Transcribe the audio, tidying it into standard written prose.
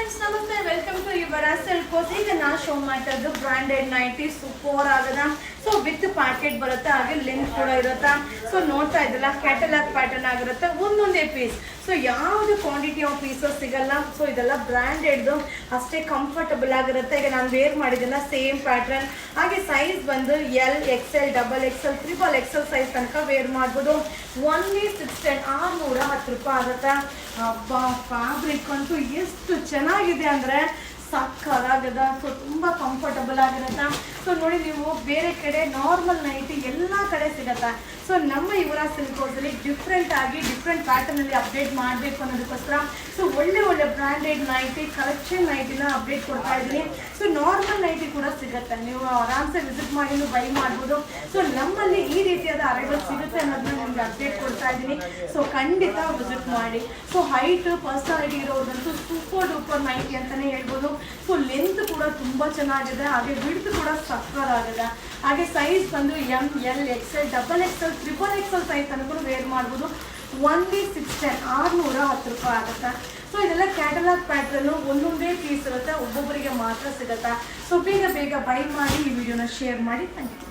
Friends ನಮಸ್ತೆ welcome to your ಸಿಲ್ಕೋಸ್. ಈಗ ನಾನು ಶೋ ಮಾಡ್ತಾ ಇದ್ದು ಬ್ರಾಂಡೆಡ್ ನೈಟಿ ಸೂಪರ್ ಆಗದ. ಸೊ ವಿತ್ ಪ್ಯಾಕೆಟ್ ಬರುತ್ತೆ, ಹಾಗೆ ಲೆಂತ್ ಕೂಡ ಇರುತ್ತೆ. ಸೊ ನೋಡ್ತಾ ಇದ್ದಲ್ಲ ಕ್ಯಾಟಲಾಗ್ ಪ್ಯಾಟರ್ನ್ ಆಗಿರುತ್ತೆ, ಒಂದೊಂದೇ ಪೀಸ್. ಸೊ ಯಾವುದು ಕ್ವಾಂಟಿಟಿ ಆಫ್ ಪೀಸಸ್ ಸಿಗಲ್ಲ. ಸೊ ಇದೆಲ್ಲ ಬ್ರ್ಯಾಂಡೆಡ್ದು, ಅಷ್ಟೇ ಕಂಫರ್ಟಬಲ್ ಆಗಿರುತ್ತೆ. ಈಗ ನಾನು ವೇರ್ ಮಾಡಿದ್ದೆಲ್ಲ ಸೇಮ್ ಪ್ಯಾಟರ್ನ್. ಹಾಗೆ ಸೈಜ್ ಬಂದು L, XL, XXL, XXL size ತನಕ ವೇರ್ ಮಾಡ್ಬೋದು. ಓನ್ಲಿ 610 ರೂಪಾಯಿ ಆಗುತ್ತೆ. ಹಬ್ಬ ಫ್ಯಾಬ್ರಿಕ್ ಅಂತೂ ಎಷ್ಟು ಚೆನ್ನಾಗಿದೆ ಅಂದರೆ ಸಕ್ಕದಾಗದ. ಸೊ ತುಂಬ ಕಂಫರ್ಟಬಲ್ ಆಗಿರುತ್ತೆ. ಸೊ ನೋಡಿ, ನೀವು ಬೇರೆ ಕಡೆ ನಾರ್ಮಲ್ ನೈಟಿ ಎಲ್ಲ ಕಡೆ ಸಿಗುತ್ತೆ. ಸೊ ನಮ್ಮ ಯುವರಾಜ್ ಸಿಲ್ಕೋಸಲ್ಲಿ ಡಿಫ್ರೆಂಟ್ ಆಗಿ ಡಿಫ್ರೆಂಟ್ ಪ್ಯಾಟರ್ನಲ್ಲಿ ಅಪ್ಡೇಟ್ ಮಾಡಬೇಕು ಅನ್ನೋದಕ್ಕೋಸ್ಕರ ಸೊ ಒಳ್ಳೆ ಬ್ರ್ಯಾಂಡೆಡ್ ನೈಟಿ, ಕಲೆಕ್ಷನ್ ನೈಟಿನ ಅಪ್ಡೇಟ್ ಕೊಡ್ತಾ ಇದ್ದೀನಿ. ಸೊ ನಾರ್ಮಲ್ ನೈಟಿ ಕೂಡ ಸಿಗುತ್ತೆ, ನೀವು ಆರಾಮ್ಸೆ ವಿಸಿಟ್ ಮಾಡಿ ಬೈ ಮಾಡ್ಬೋದು. ಸೊ ನಮ್ಮಲ್ಲಿ ಈ ರೀತಿಯಾದ ಅರೈವಲ್ ಸಿಗುತ್ತೆ ಅನ್ನೋದನ್ನ ನಿಮ್ಗೆ ಅಪ್ಡೇಟ್ ಕೊಡ್ತಾ ಇದ್ದೀನಿ. ಸೊ ಖಂಡಿತ ವಿಸಿಟ್ ಮಾಡಿ. ಸೊ ಹೈಟ್ ಪರ್ಸನಾಲಿಟಿ ಇರೋದಂತೂ ಸೂಪರ್ ಡೂಪರ್ ನೈಟಿ ಅಂತಲೇ ಹೇಳ್ಬೋದು. ಸೊ ಲೆಂತ್ ಕೂಡ ತುಂಬ ಚೆನ್ನಾಗಿದೆ, ಹಾಗೆ ವಿಡ್ತ್ ಕೂಡ ಸಕ್ಕತ್ತಾಗಿದೆ. ಹಾಗೆ ಸೈಜ್ ಬಂದು M, L, XL, XXL, XXL size ತನಕ ವೇರ್ ಮಾಡ್ಬೋದು. ಓನ್ಲಿ 610 ರೂಪಾಯಿ ಆಗುತ್ತೆ. ಸೊ ಇದೆಲ್ಲ ಕ್ಯಾಟಲಾಗ್ ಪ್ಯಾಟ್ರನ್ನು ಒಂದೊಂದೇ ಪೀಸ್ ಇರುತ್ತೆ, ಒಬ್ಬೊಬ್ಬರಿಗೆ ಮಾತ್ರ ಸಿಗುತ್ತೆ. ಸೊ ಬೇಗ ಬೈ ಮಾಡಿ ಈ ವಿಡಿಯೋನ ಶೇರ್ ಮಾಡಿ. Thank you.